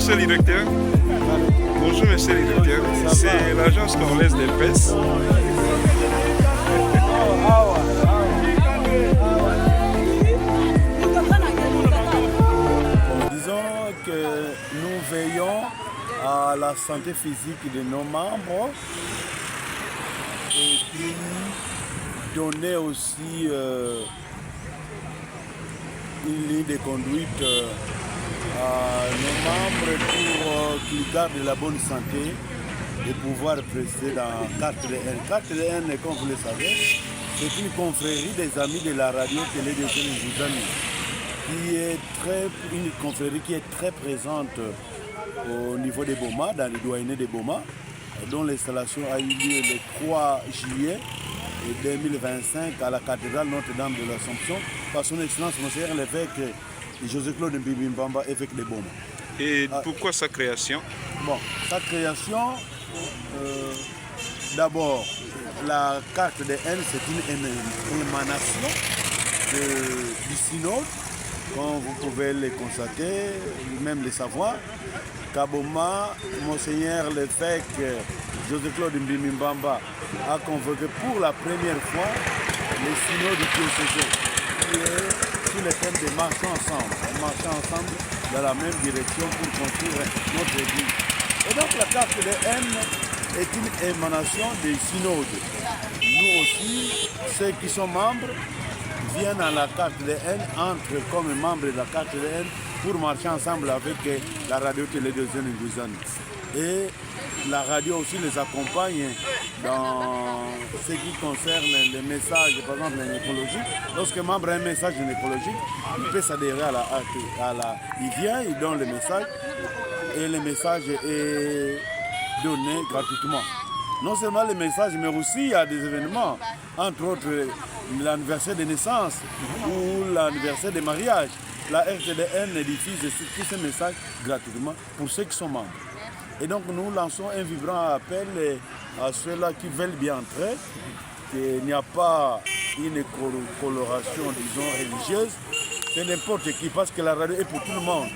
monsieur le directeur. Bonjour, monsieur le directeur. C'est l'agence congolaise d'Elpes. Disons que nous veillons à la santé physique de nos membres et puis donner aussi une ligne de conduite à nos membres pour qu'ils gardent la bonne santé et pouvoir présider dans Carte de N. Carte de N, comme vous le savez, c'est une confrérie des amis de la radio télé de Jeunes qui est une confrérie qui est très présente au niveau des Boma, dans les doyennés des Boma, dont l'installation a eu lieu le 3 juillet 2025 à la cathédrale Notre-Dame de l'Assomption par son excellence Monseigneur l'évêque José-Claude Mbimbamba, évêque de Boma. Et pourquoi sa création? Bon, sa création, d'abord, la carte de N, c'est une émanation du synode, comme vous pouvez le constater, même le savoir. Kaboma, Monseigneur l'évêque José-Claude Mbimbamba a convoqué pour la première fois le synode du diocèse, qui est sur le thème de marcher ensemble dans la même direction pour construire notre église. Et donc la carte de N est une émanation des synodes. Nous aussi, ceux qui sont membres, viennent à la carte de N, entrent comme membres de la carte de N pour marcher ensemble avec la radio télé de Jeunes. Et la radio aussi les accompagne dans ce qui concerne les messages, par exemple l'écologie. Lorsque membre a un message écologique, il peut s'adhérer il vient, il donne le message et le message est donné gratuitement. Non seulement les messages, mais aussi il y a des événements, entre autres l'anniversaire de naissance ou l'anniversaire de mariage. La RTDN diffuse tous ces messages gratuitement pour ceux qui sont membres. Et donc nous lançons un vibrant appel à ceux-là qui veulent bien entrer, qu'il n'y a pas une coloration, disons, religieuse, c'est n'importe qui, parce que la radio est pour tout le monde.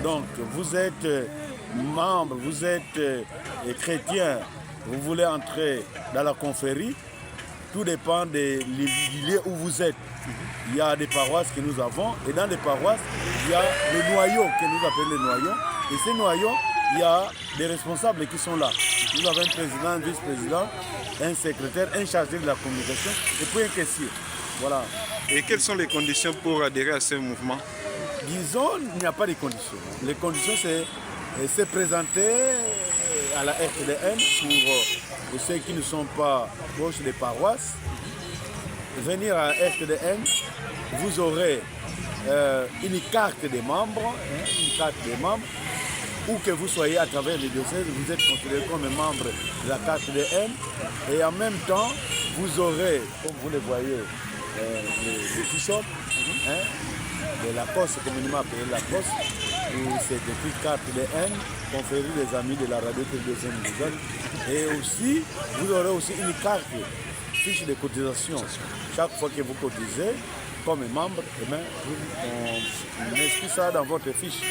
Donc vous êtes membre, vous êtes chrétien, vous voulez entrer dans la confrérie, tout dépend du lieu où vous êtes. Il y a des paroisses que nous avons, et dans les paroisses, il y a le noyau, que nous appelons le noyau. Et ces noyaux, il y a des responsables qui sont là. Nous avons un président, un vice-président, un secrétaire, un chargé de la communication, et puis un caissier. Voilà. Et quelles sont les conditions pour adhérer à ce mouvement? Disons, il n'y a pas de conditions. Les conditions, c'est se présenter à la RTDN pour ceux qui ne sont pas proches des paroisses. Venir à RTDN, vous aurez une carte des membres, où que vous soyez à travers les diocèses, vous êtes considéré comme un membre de la carte de N. Et en même temps, vous aurez, comme vous le voyez, le t-shirt de la Cosse, communément appelé la Cosse, où c'est écrit carte de N, confrérie des amis de la radio télévision musulmane. Et aussi, vous aurez aussi une carte, fiche de cotisation. Chaque fois que vous cotisez, comme membre, on inscrit ça dans votre fiche.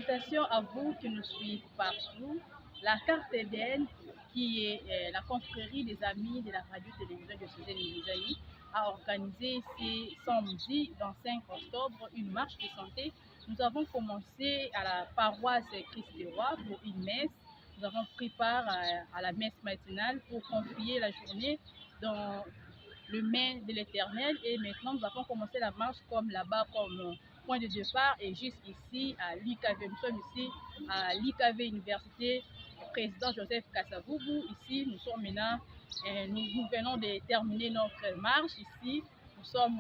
salutations à vous qui nous suivez partout. La carte EDN, qui est la confrérie des amis de la radio-télévision de Suzanne Nizani, a organisé ce samedi, dans 5 octobre, une marche de santé. Nous avons commencé à la paroisse Christ-Roi pour une messe. Nous avons pris part à la messe matinale pour confier la journée dans le main de l'Éternel. Et maintenant, nous avons commencé la marche comme là-bas, comme point de départ. Et juste ici, à l'IKV, nous sommes ici à l'IKV Université, président Joseph Kasavubu. Ici, nous sommes maintenant, nous venons de terminer notre marche. Ici, nous sommes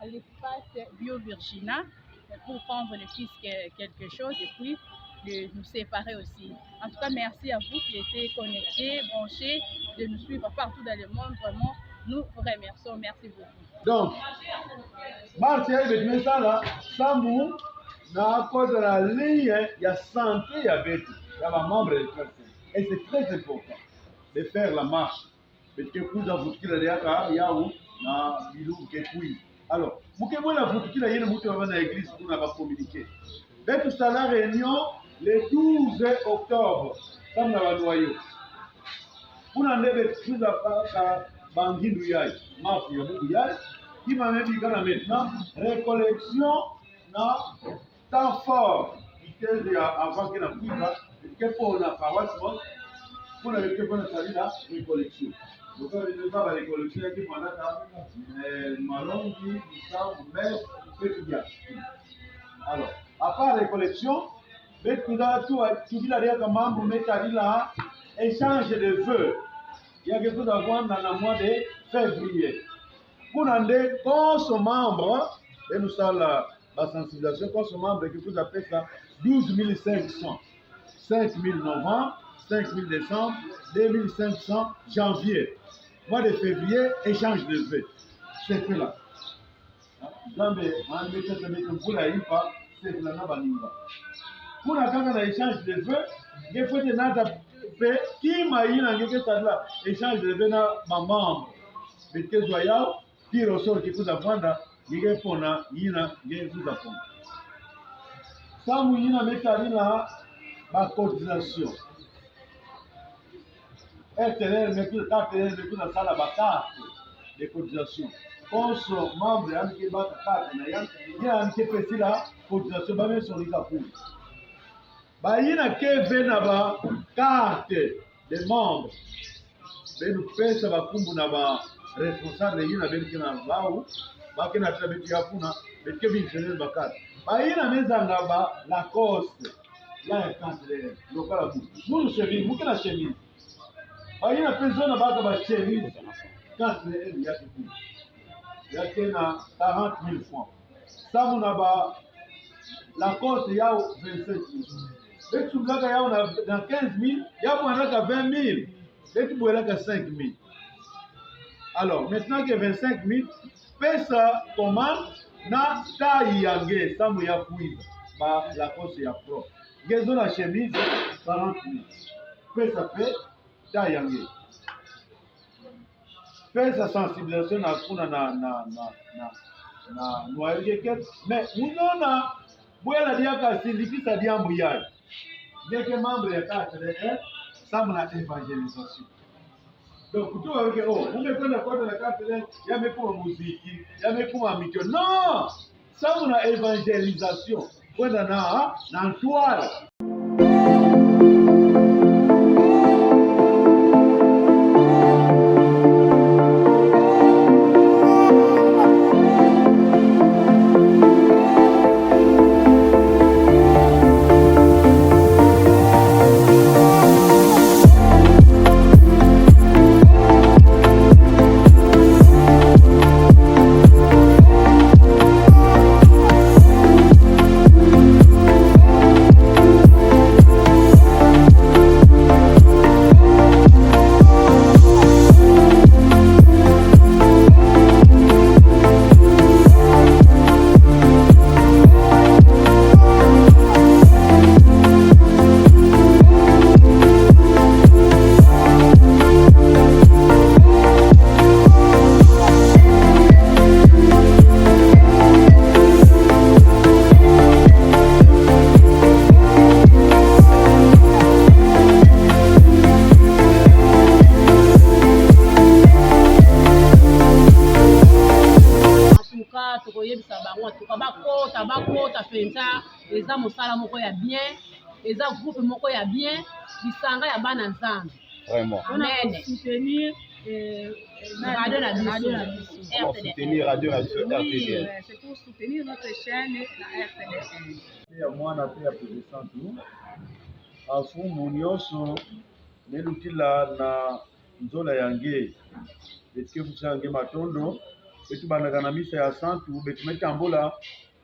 à l'espace Bio-Virginia pour prendre le fils quelque chose et puis de nous séparer aussi. En tout cas, merci à vous qui étiez connectés, branchés, de nous suivre partout dans le monde. Vraiment, nous vous remercions. Merci beaucoup. Donc, marche avec ça là, Samou, na cause de la ligne, il y a santé avec, il y a un membre de personne. Et c'est très important de faire la marche. Parce que vous avez vu qu'il y a où, na bilou qui est. Alors, vous avez vu la photo qu'il y a dans l'église pour nous communiquer. Dès tout ça, la réunion, le 12 octobre, comme dans le noyau. Pour nous avez tout à Bangui Douyay, Mafia Douyay, qui m'a même dit maintenant, récollection, temps fort, qui était avant que la prise, que pour la paroisse, pour la récollection. Donc, on a la récollection qui est pendant la Malongi, Bissau, Mès, Pétudia. Alors, à part la récollection, tout dit la dernière membre, mettre là, échange de vœux. Il y a quelque chose à voir dans le mois de février. Pour demander quand son membre, et nous sommes la sensibilisation, quand son membre, quelque chose appelle ça 12 500. 5 000 novembre, 5 000 décembre, 2 500 janvier. Mois de février, échange de vœux. C'est que là. Pour l'échange de vœux, il faut que qui m'a eu échange de vœux dans ma membre. Mais que Zoya, qui ressort qui vous apprendre, il y a pour na, il y a vous apprendre. Ça, vous y a la cotisation. RTL, mais tout le temps, mais tout la salle à carte de cotisation. Quand son membre a mis la carte, il y a un petit peu la cotisation, il va sur les capous. Il y a une carte de membres. Nous faisons ça responsable de l'Ina Belkina Bao, Bakina Tabetiapuna, et Kevin Chanel Bakat. Il y a une la coste, là, le local. Nous, chemise, nous, la chemise. Il y a une personne qui a chemise, quand il y a tout. Il y a 40 000 francs. Ça, on a la coste, il y a 27 000. Dès que tu as dans 15 000, il y a 20 000. Dès que tu as 5 000. Alors, maintenant que 25 000, fais ça commande, na taille yangé, ça m'a appuyé. La coste est propre. Gazo la chemise, 40 000. Fais ça fait, taille yangé. Fais sa sensibilisation à kuna na noyer mais nous na boya la dia ka syndicat ça dia mbuyai. Dès que membre ya carte de ça m'a évangélisation. Donc, tu vois que, on ne peut pas la carte, il y a même pour la musique, il y a même pour la mission. Non! Ça, on a évangélisation. On a dans toile. bongo atuka bakota penza eza mosala moko ya bien eza groupe moko ya bien bisanga ya bana nzambe Vraiment. On a soutenir radio na biso Comment soutenir Radio RTDN? oui, c'est pour soutenir notre chaîne la RTDN. Ya mwana pe ya pesa tu afumu nyonso nelukila na nzola yange betike kusange matondo betu bandaka na misa ya santu betu metambola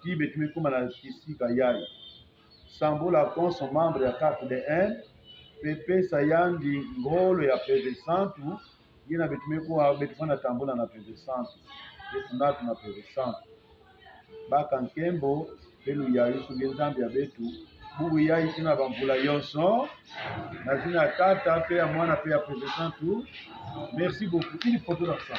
ti betu mekoma na kisika yai sambola konso membre ya carte de 1 pepe sayandi ngolo ya peve santu yina betu mekoma betu fana tambola na peve santu betu natu na peve santu baka nkembo pelu ya yusu ngenzambi ya betu bubu ya itina bambula yonso na zina tata pe ya mwana pe ya peve santu. Merci beaucoup. Une photo là ça.